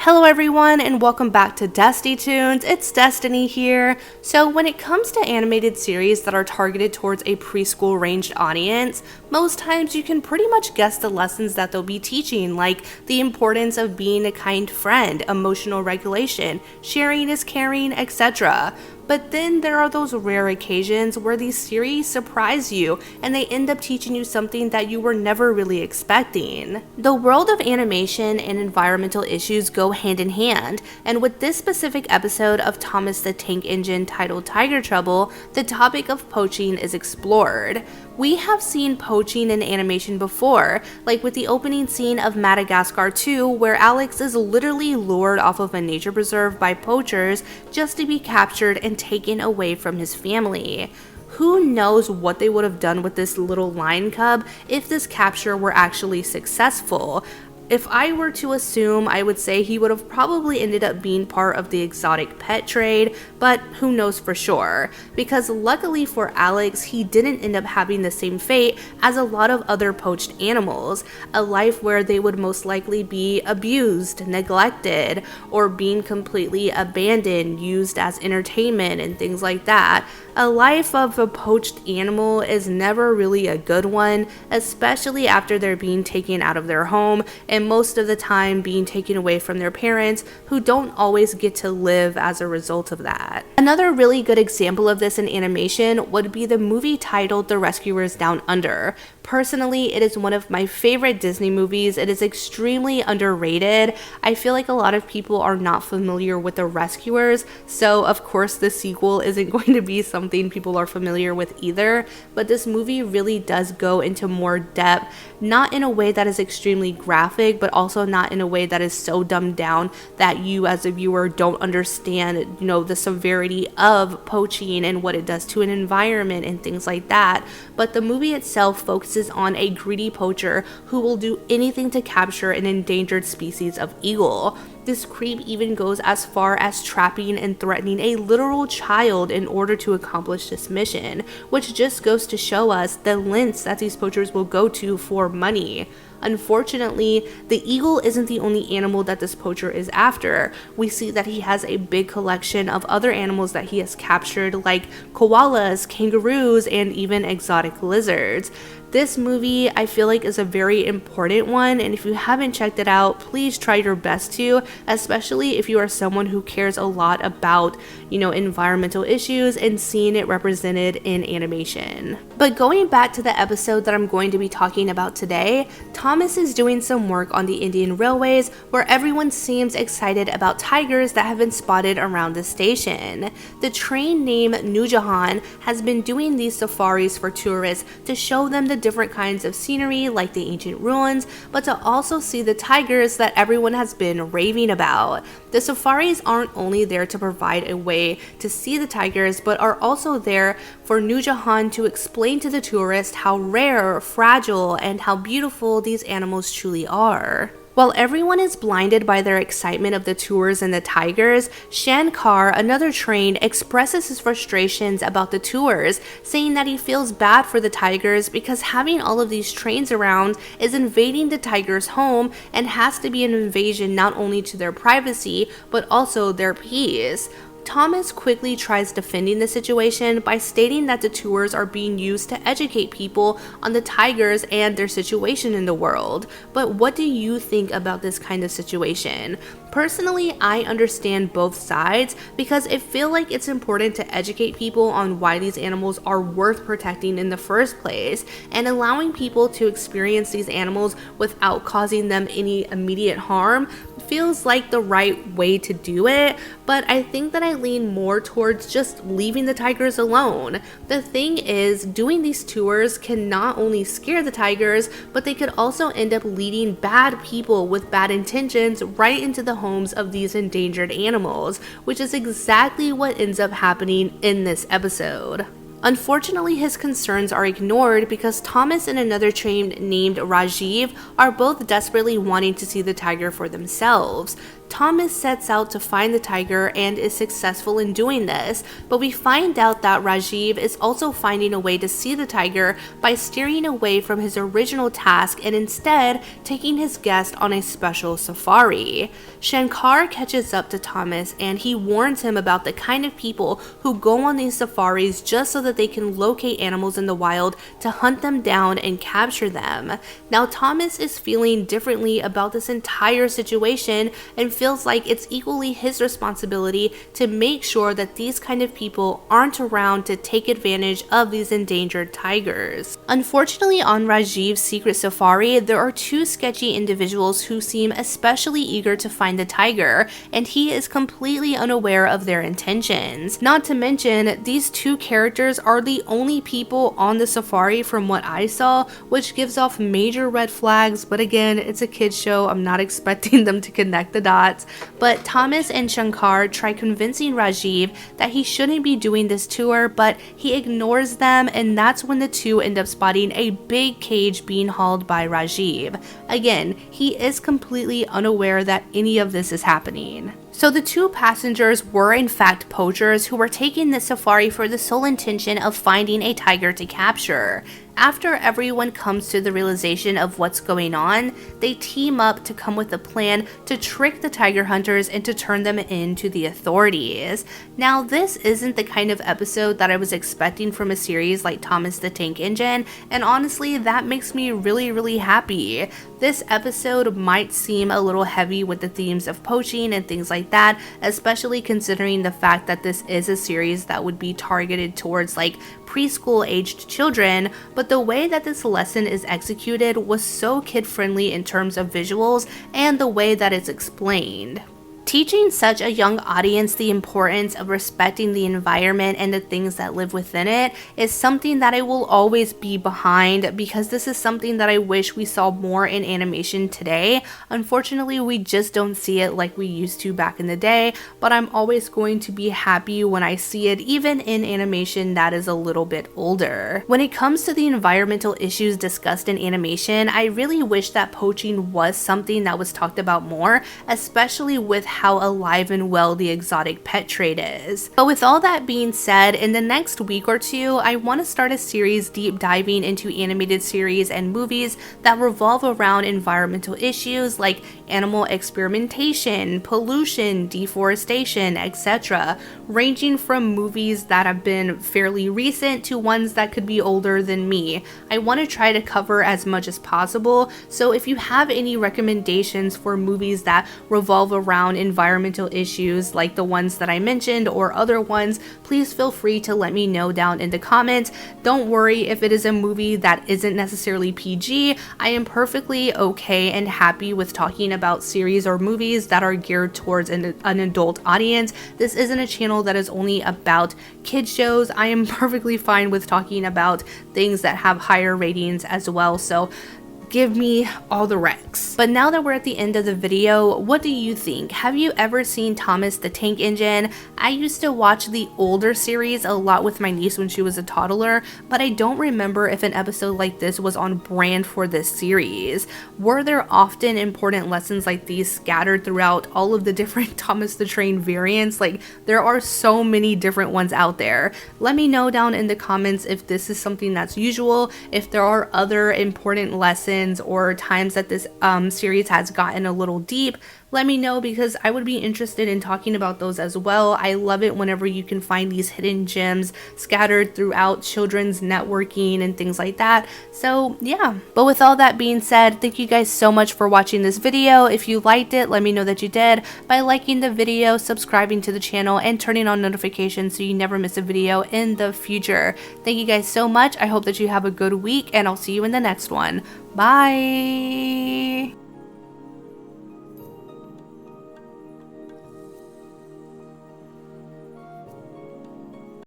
Hello everyone and welcome back to Dusty Tunes. It's Destiny here. So when it comes to animated series that are targeted towards a preschool ranged audience, most times you can pretty much guess the lessons that they'll be teaching, like the importance of being a kind friend, emotional regulation, sharing is caring, etc. But then there are those rare occasions where these series surprise you and they end up teaching you something that you were never really expecting. The world of animation and environmental issues go hand in hand, and with this specific episode of Thomas the Tank Engine titled Tiger Trouble, the topic of poaching is explored. We have seen poaching in animation before, like with the opening scene of Madagascar 2, where Alex is literally lured off of a nature preserve by poachers just to be captured and taken away from his family. Who knows what they would have done with this little lion cub if this capture were actually successful. If I were to assume, I would say he would have probably ended up being part of the exotic pet trade, but who knows for sure. Because luckily for Alex, he didn't end up having the same fate as a lot of other poached animals, a life where they would most likely be abused, neglected, or being completely abandoned, used as entertainment and things like that. A life of a poached animal is never really a good one, especially after they're being taken out of their home and most of the time being taken away from their parents, who don't always get to live as a result of that. Another really good example of this in animation would be the movie titled The Rescuers Down Under. Personally, it is one of my favorite Disney movies. It is extremely underrated. I feel like a lot of people are not familiar with The Rescuers, so of course the sequel isn't going to be something people are familiar with either, but this movie really does go into more depth, not in a way that is extremely graphic, but also not in a way that is so dumbed down that you as a viewer don't understand, the severity of poaching and what it does to an environment and things like that. But the movie itself focuses on a greedy poacher who will do anything to capture an endangered species of eagle. This creep even goes as far as trapping and threatening a literal child in order to accomplish this mission, which just goes to show us the lengths that these poachers will go to for money. Unfortunately, the eagle isn't the only animal that this poacher is after. We see that he has a big collection of other animals that he has captured, like koalas, kangaroos, and even exotic lizards. This movie, I feel like, is a very important one, and if you haven't checked it out, please try your best to, especially if you are someone who cares a lot about, environmental issues and seeing it represented in animation. But going back to the episode that I'm going to be talking about today, Thomas is doing some work on the Indian Railways where everyone seems excited about tigers that have been spotted around the station. The train named Nujahan has been doing these safaris for tourists to show them the different kinds of scenery like the ancient ruins, but to also see the tigers that everyone has been raving about. The safaris aren't only there to provide a way to see the tigers, but are also there for Nujahan to explain to the tourist how rare, fragile, and how beautiful these animals truly are. While everyone is blinded by their excitement of the tours and the tigers, Shankar, another train, expresses his frustrations about the tours, saying that he feels bad for the tigers because having all of these trains around is invading the tigers' home and has to be an invasion not only to their privacy, but also their peace. Thomas quickly tries defending the situation by stating that the tours are being used to educate people on the tigers and their situation in the world. But what do you think about this kind of situation? Personally, I understand both sides because I feel like it's important to educate people on why these animals are worth protecting in the first place, and allowing people to experience these animals without causing them any immediate harm feels like the right way to do it, but I think that I lean more towards just leaving the tigers alone. The thing is, doing these tours can not only scare the tigers, but they could also end up leading bad people with bad intentions right into the homes of these endangered animals, which is exactly what ends up happening in this episode. Unfortunately, his concerns are ignored because Thomas and another train named Rajiv are both desperately wanting to see the tiger for themselves. Thomas sets out to find the tiger and is successful in doing this, but we find out that Rajiv is also finding a way to see the tiger by steering away from his original task and instead taking his guest on a special safari. Shankar catches up to Thomas and he warns him about the kind of people who go on these safaris just so that they can locate animals in the wild to hunt them down and capture them. Now Thomas is feeling differently about this entire situation and feels like it's equally his responsibility to make sure that these kind of people aren't around to take advantage of these endangered tigers. Unfortunately, on Rajiv's secret safari, there are two sketchy individuals who seem especially eager to find the tiger, and he is completely unaware of their intentions. Not to mention, these two characters are the only people on the safari from what I saw, which gives off major red flags, but again, it's a kid's show, I'm not expecting them to connect the dots. But Thomas and Shankar try convincing Rajiv that he shouldn't be doing this tour, but he ignores them, and that's when the two end up spotting a big cage being hauled by Rajiv. Again, he is completely unaware that any of this is happening. So the two passengers were in fact poachers who were taking this safari for the sole intention of finding a tiger to capture. After everyone comes to the realization of what's going on, they team up to come with a plan to trick the tiger hunters and to turn them into the authorities. Now, this isn't the kind of episode that I was expecting from a series like Thomas the Tank Engine, and honestly, that makes me really happy. This episode might seem a little heavy with the themes of poaching and things like that, especially considering the fact that this is a series that would be targeted towards like preschool aged children, but the way that this lesson is executed was so kid friendly in terms of visuals and the way that it's explained. Teaching such a young audience the importance of respecting the environment and the things that live within it is something that I will always be behind, because this is something that I wish we saw more in animation today. Unfortunately, we just don't see it like we used to back in the day, but I'm always going to be happy when I see it even in animation that is a little bit older. When it comes to the environmental issues discussed in animation, I really wish that poaching was something that was talked about more, especially with how alive and well the exotic pet trade is. But with all that being said, in the next week or two, I want to start a series deep diving into animated series and movies that revolve around environmental issues like animal experimentation, pollution, deforestation, etc., ranging from movies that have been fairly recent to ones that could be older than me. I want to try to cover as much as possible, so if you have any recommendations for movies that revolve around environmental issues like the ones that I mentioned or other ones, please feel free to let me know down in the comments. Don't worry if it is a movie that isn't necessarily PG. I am perfectly okay and happy with talking about series or movies that are geared towards an adult audience. This isn't a channel that is only about kid shows. I am perfectly fine with talking about things that have higher ratings as well, so give me all the recs. But now that we're at the end of the video, what do you think? Have you ever seen Thomas the Tank Engine? I used to watch the older series a lot with my niece when she was a toddler, but I don't remember if an episode like this was on brand for this series. Were there often important lessons like these scattered throughout all of the different Thomas the Train variants? Like, there are so many different ones out there. Let me know down in the comments if this is something that's usual, if there are other important lessons or times that this series has gotten a little deep. Let me know, because I would be interested in talking about those as well. I love it whenever you can find these hidden gems scattered throughout children's networking and things like that. So yeah, but with all that being said, thank you guys so much for watching this video. If you liked it, let me know that you did by liking the video, subscribing to the channel, and turning on notifications so you never miss a video in the future. Thank you guys so much. I hope that you have a good week, and I'll see you in the next one. Bye!